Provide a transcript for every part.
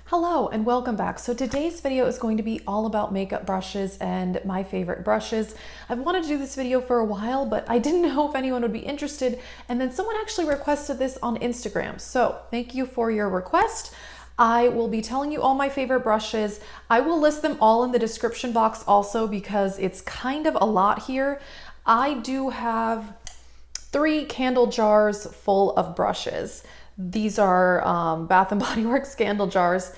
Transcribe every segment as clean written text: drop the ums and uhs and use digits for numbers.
Hello and welcome back. So today's video is going to be all about makeup brushes and my favorite brushes. I've wanted to do this video for a while, but I didn't know if anyone would be interested. And then someone actually requested this on Instagram. So thank you for your request. I will be telling you all my favorite brushes. I will list them all in the description box also because it's kind of a lot here. I do have 3 candle jars full of brushes. These are Bath & Body Works candle jars.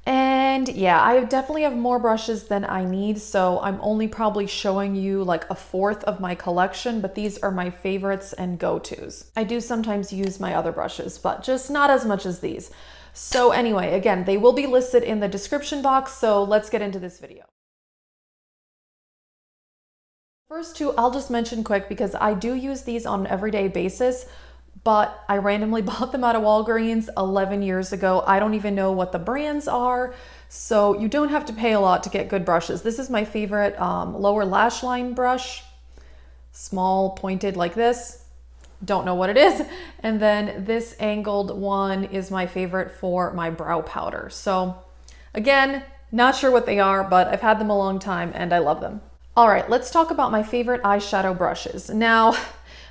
And yeah, I definitely have more brushes than I need. So I'm only probably showing you like a fourth of my collection, but these are my favorites and go-tos. I do sometimes use my other brushes, but just not as much as these. So anyway, again, they will be listed in the description box. So let's get into this video. First 2, I'll just mention quick because I do use these on an everyday basis. But I randomly bought them out of Walgreens 11 years ago. I don't even know what the brands are, so you don't have to pay a lot to get good brushes. This is my favorite lower lash line brush, small pointed like this. Don't know what it is. And then this angled one is my favorite for my brow powder. So again, not sure what they are, but I've had them a long time and I love them. All right, let's talk about my favorite eyeshadow brushes. Now,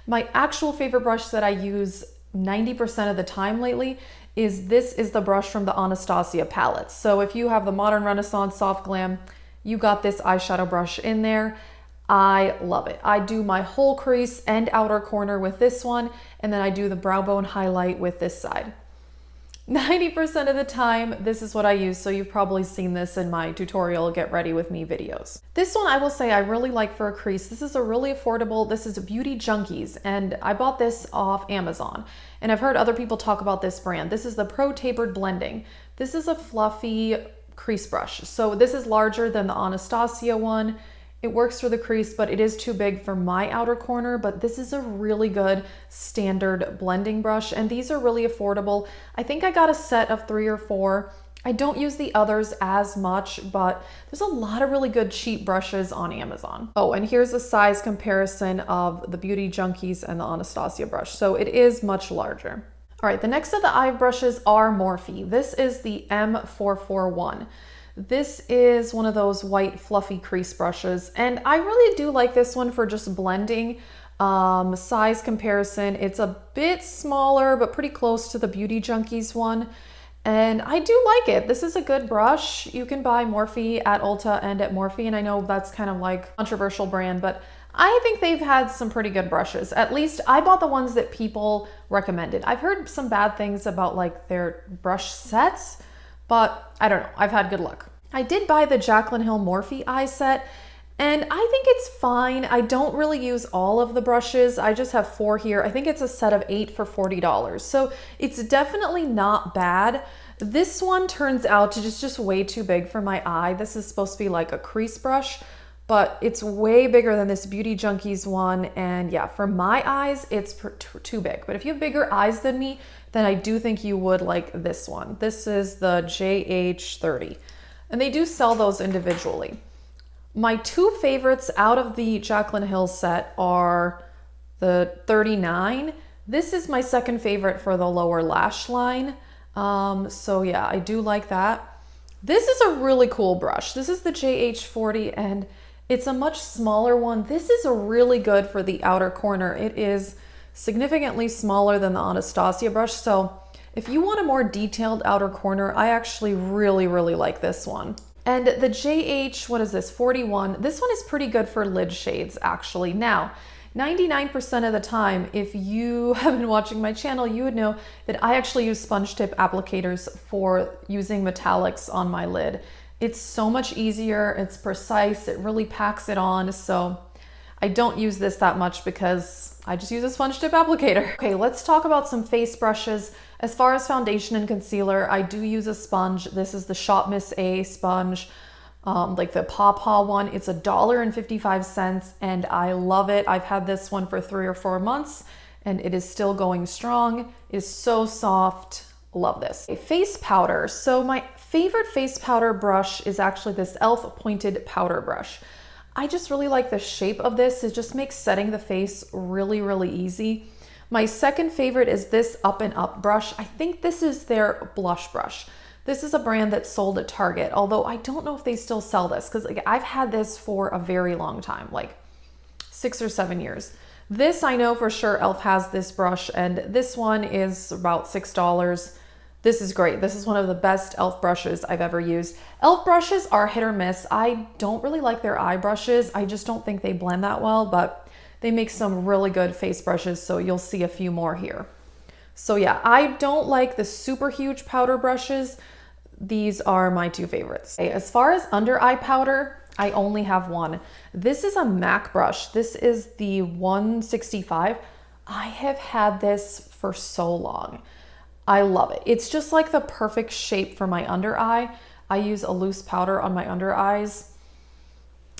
my actual favorite brush that I use 90% of the time lately is the brush from the Anastasia palettes. So if you have the Modern Renaissance Soft Glam, you got this eyeshadow brush in there. I love it. I do my whole crease and outer corner with this one, and then I do the brow bone highlight with this side. 90% of the time, this is what I use, so you've probably seen this in my tutorial Get Ready With Me videos. This one I will say I really like for a crease. This is a really affordable, this is Beauty Junkies, and I bought this off Amazon. And I've heard other people talk about this brand. This is the Pro Tapered Blending. This is a fluffy crease brush. So this is larger than the Anastasia one. It works for the crease, but it is too big for my outer corner, but this is a really good standard blending brush, and these are really affordable. I think I got a set of 3 or 4. I don't use the others as much, but there's a lot of really good cheap brushes on Amazon. Oh, and here's a size comparison of the Beauty Junkies and the Anastasia brush. So it is much larger. All right, the next of the eye brushes are Morphe. This is the M441. This is one of those white fluffy crease brushes, and I really do like this one for just blending. Size comparison, it's a bit smaller, but pretty close to the Beauty Junkies one. And I do like it. This is a good brush. You can buy Morphe at Ulta and at Morphe, and I know that's kind of like a controversial brand, but I think they've had some pretty good brushes. At least I bought the ones that people recommended. I've heard some bad things about like their brush sets, but I don't know, I've had good luck. I did buy the Jaclyn Hill Morphe Eye set, and I think it's fine. I don't really use all of the brushes. I just have 4 here. I think it's a set of 8 for $40. So it's definitely not bad. This one turns out to just way too big for my eye. This is supposed to be like a crease brush, but it's way bigger than this Beauty Junkies one. And yeah, for my eyes, it's too big. But if you have bigger eyes than me, then I do think you would like this one. This is the JH30. And they do sell those individually. My 2 favorites out of the Jaclyn Hill set are the 39. This is my second favorite for the lower lash line. So yeah, I do like that. This is a really cool brush. This is the JH40, and it's a much smaller one. This is a really good for the outer corner. It is significantly smaller than the Anastasia brush. So if you want a more detailed outer corner, I actually really like this one. And the JH, what is this, 41, this one is pretty good for lid shades actually. Now, 99% of the time, if you have been watching my channel, you would know that I actually use sponge tip applicators for using metallics on my lid. It's so much easier, it's precise, it really packs it on, so I don't use this that much because I just use a sponge tip applicator. Okay, let's talk about some face brushes. As far as foundation and concealer, I do use a sponge. This is the Shop Miss A sponge, like the Paw Paw one. It's $1.55 and I love it. I've had this one for 3 or 4 months and it is still going strong. It is so soft. Love this. A face powder. So my favorite face powder brush is actually this e.l.f. pointed powder brush. I just really like the shape of this. It just makes setting the face really easy. My second favorite is this Up and Up brush. I think this is their blush brush. This is a brand that's sold at Target, although I don't know if they still sell this because like, I've had this for a very long time, like 6 or 7 years. This I know for sure e.l.f. has this brush, and this one is about $6. This is great. This is one of the best e.l.f. brushes I've ever used. E.l.f. brushes are hit or miss. I don't really like their eye brushes. I just don't think they blend that well, but they make some really good face brushes, so you'll see a few more here. So yeah, I don't like the super huge powder brushes. These are my two favorites. Okay, as far as under eye powder, I only have one. This is a MAC brush. This is the 165. I have had this for so long. I love it. It's just like the perfect shape for my under eye. I use a loose powder on my under eyes.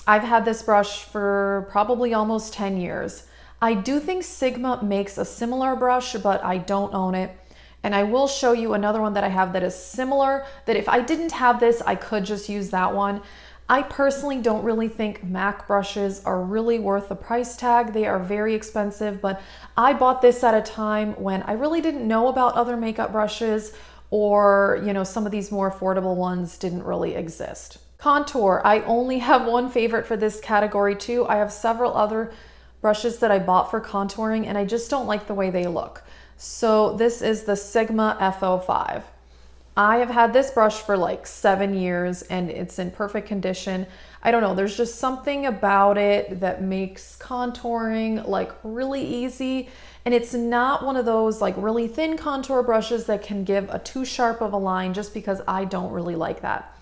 I've had this brush for probably almost 10 years. I do think Sigma makes a similar brush, but I don't own it. And I will show you another one that I have that is similar, that if I didn't have this, I could just use that one. I personally don't really think MAC brushes are really worth the price tag. They are very expensive, but I bought this at a time when I really didn't know about other makeup brushes, or, you know, some of these more affordable ones didn't really exist. Contour, I only have one favorite for this category too. I have several other brushes that I bought for contouring and I just don't like the way they look. So this is the Sigma F05. I have had this brush for like 7 years and it's in perfect condition. I don't know, there's just something about it that makes contouring like really easy. And it's not one of those like really thin contour brushes that can give a too sharp of a line, just because I don't really like that.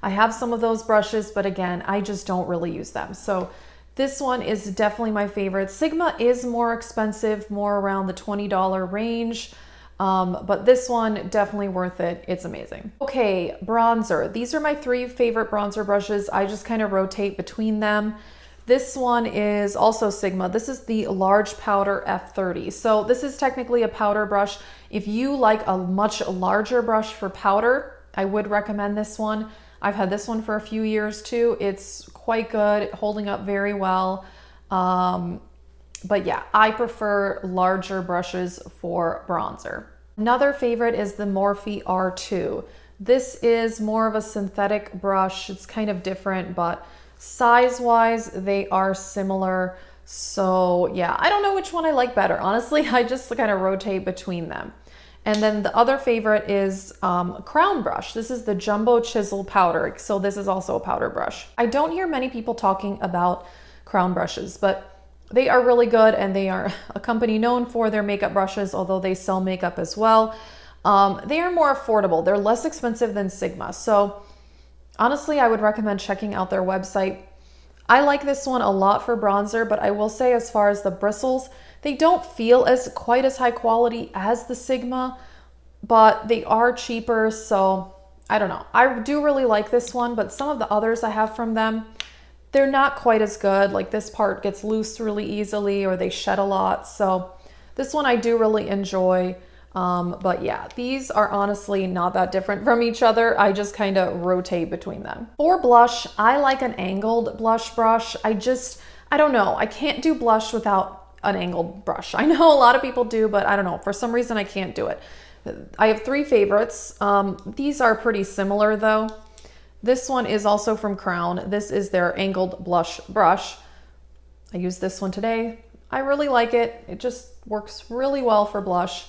I have some of those brushes, but again, I just don't really use them. So this one is definitely my favorite. Sigma is more expensive, more around the $20 range. But this one, definitely worth it. It's amazing. Okay, bronzer. These are my 3 favorite bronzer brushes. I just kind of rotate between them. This one is also Sigma. This is the large powder F30. So this is technically a powder brush. If you like a much larger brush for powder, I would recommend this one. I've had this one for a few years too. It's quite good, holding up very well. But yeah, I prefer larger brushes for bronzer. Another favorite is the Morphe R2. This is more of a synthetic brush. It's kind of different, but size-wise, they are similar. So yeah, I don't know which one I like better. Honestly, I just kind of rotate between them. And then the other favorite is Crown brush. This is the Jumbo Chisel Powder. So this is also a powder brush. I don't hear many people talking about Crown brushes, but they are really good, and they are a company known for their makeup brushes, although they sell makeup as well. They are more affordable. They're less expensive than Sigma. So honestly, I would recommend checking out their website. I like this one a lot for bronzer, but I will say as far as the bristles, they don't feel quite as high quality as the Sigma, but they are cheaper. So I don't know. I do really like this one, but some of the others I have from them, they're not quite as good. Like this part gets loose really easily, or they shed a lot. So this one I do really enjoy. But yeah, these are honestly not that different from each other. I just kind of rotate between them. For blush, I like an angled blush brush. I don't know. I can't do blush without an angled brush. I know a lot of people do, but I don't know. For some reason, I can't do it. I have 3 favorites. These are pretty similar though. This one is also from Crown. This is their angled blush brush. I used this one today. I really like it. It just works really well for blush.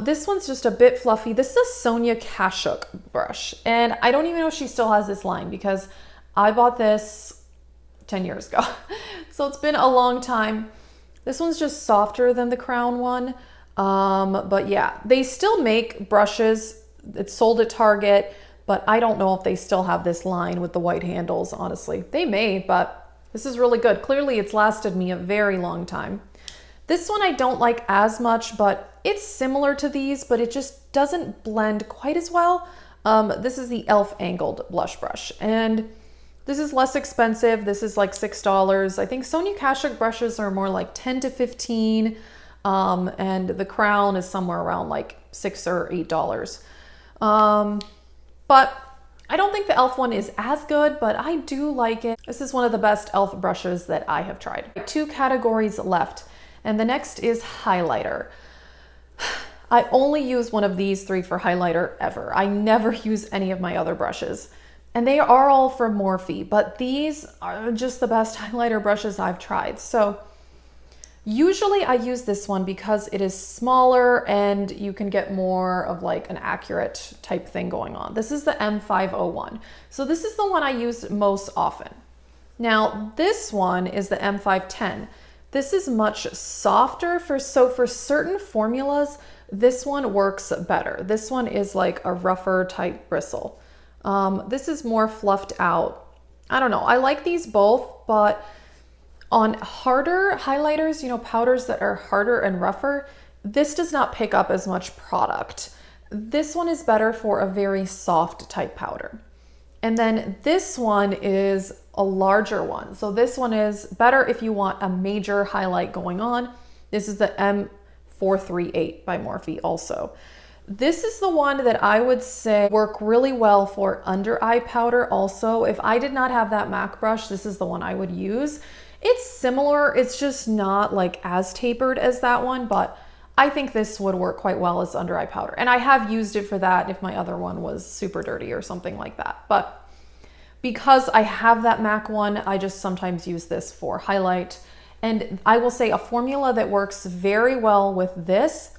This one's just a bit fluffy. This is a Sonia Kashuk brush. And I don't even know if she still has this line, because I bought this 10 years ago. So it's been a long time. This one's just softer than the Crown one. But yeah, they still make brushes. It's sold at Target, but I don't know if they still have this line with the white handles, honestly. They may, but this is really good. Clearly it's lasted me a very long time. This one I don't like as much, but it's similar to these, but it just doesn't blend quite as well. This is the e.l.f. angled blush brush, and this is less expensive. This is like $6. I think Sonia Kashuk brushes are more like 10 to 15, and the Crown is somewhere around like $6 or $8. But I don't think the e.l.f. one is as good, but I do like it. This is one of the best e.l.f. brushes that I have tried. 2 categories left, and the next is highlighter. I only use one of these three for highlighter ever. I never use any of my other brushes. And they are all from Morphe, but these are just the best highlighter brushes I've tried. So usually I use this one because it is smaller and you can get more of like an accurate type thing going on. This is the M501. So this is the one I use most often. Now this one is the M510. This is much softer so for certain formulas, this one works better. This one is like a rougher type bristle. This is more fluffed out. I don't know. I like these both, but on harder highlighters, you know, powders that are harder and rougher, this does not pick up as much product. This one is better for a very soft type powder. And then this one is a larger one. So this one is better if you want a major highlight going on. This is the M438 by Morphe also. This is the one that I would say work really well for under eye powder also. If I did not have that MAC brush, this is the one I would use. It's similar, it's just not like as tapered as that one, but I think this would work quite well as under eye powder. And I have used it for that if my other one was super dirty or something like that. But because I have that MAC one, I just sometimes use this for highlight. And I will say a formula that works very well with this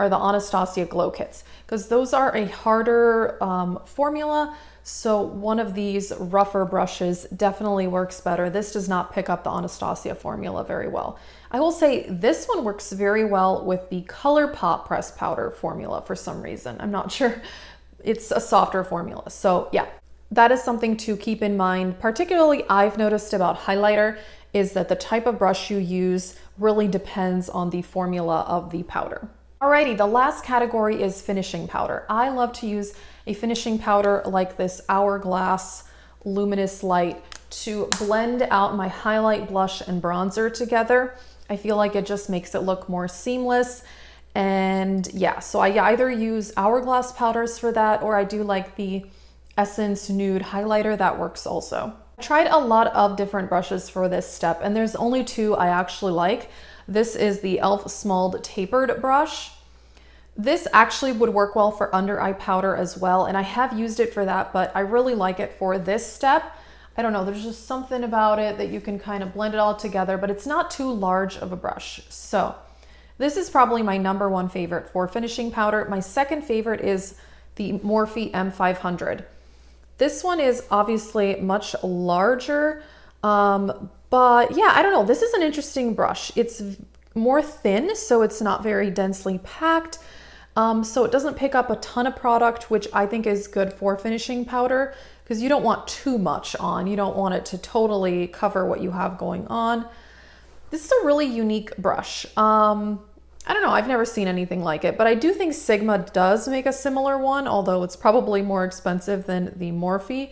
are the Anastasia Glow Kits, because those are a harder formula. So one of these rougher brushes definitely works better. This does not pick up the Anastasia formula very well. I will say this one works very well with the ColourPop pressed powder formula for some reason. I'm not sure. It's a softer formula. So yeah, that is something to keep in mind. Particularly I've noticed about highlighter is that the type of brush you use really depends on the formula of the powder. Alrighty, the last category is finishing powder. I love to use a finishing powder like this Hourglass Luminous Light to blend out my highlight, blush, and bronzer together. I feel like it just makes it look more seamless. And yeah, so I either use Hourglass powders for that, or I do like the Essence Nude Highlighter, that works also. I tried a lot of different brushes for this step, and there's only two I actually like. This is the e.l.f. Smalled Tapered Brush. This actually would work well for under eye powder as well, and I have used it for that, but I really like it for this step. I don't know, there's just something about it that you can kind of blend it all together, but it's not too large of a brush. So this is probably my #1 favorite for finishing powder. My second favorite is the Morphe M500. This one is obviously much larger, but yeah, I don't know. This is an interesting brush. It's more thin, so it's not very densely packed. So it doesn't pick up a ton of product, which I think is good for finishing powder because you don't want too much on. You don't want it to totally cover what you have going on. This is a really unique brush. I don't know, I've never seen anything like it, but I do think Sigma does make a similar one, although it's probably more expensive than the Morphe.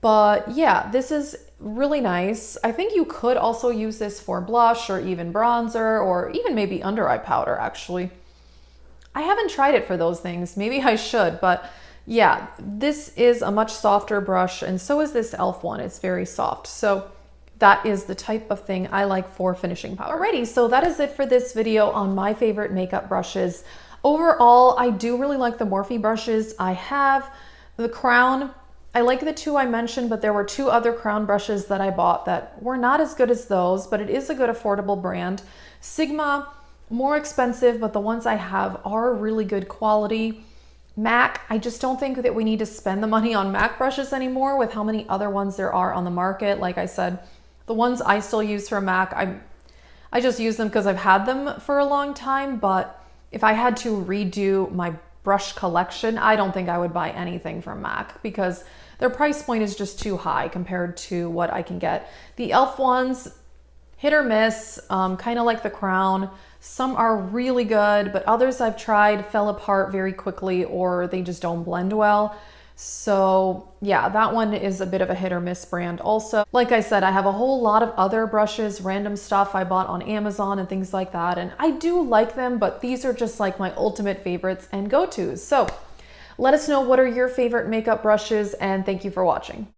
But yeah, this is really nice. I think you could also use this for blush or even bronzer or even maybe under eye powder actually. I haven't tried it for those things. Maybe I should, but yeah, this is a much softer brush and so is this e.l.f. one. It's very soft. So that is the type of thing I like for finishing powder. Alrighty, so that is it for this video on my favorite makeup brushes. Overall, I do really like the Morphe brushes. I have the Crown. I like the two I mentioned, but there were two other Crown brushes that I bought that were not as good as those, but it is a good affordable brand. Sigma, more expensive, but the ones I have are really good quality. MAC, I just don't think that we need to spend the money on MAC brushes anymore with how many other ones there are on the market. Like I said, the ones I still use for MAC, I just use them because I've had them for a long time, but if I had to redo my brush collection, I don't think I would buy anything from MAC because their price point is just too high compared to what I can get. The e.l.f. ones, hit or miss, kind of like the Crown. Some are really good, but others I've tried fell apart very quickly or they just don't blend well. So yeah, that one is a bit of a hit or miss brand also. Like I said, I have a whole lot of other brushes, random stuff I bought on Amazon and things like that. And I do like them, but these are just like my ultimate favorites and go-tos. So let us know what are your favorite makeup brushes and thank you for watching.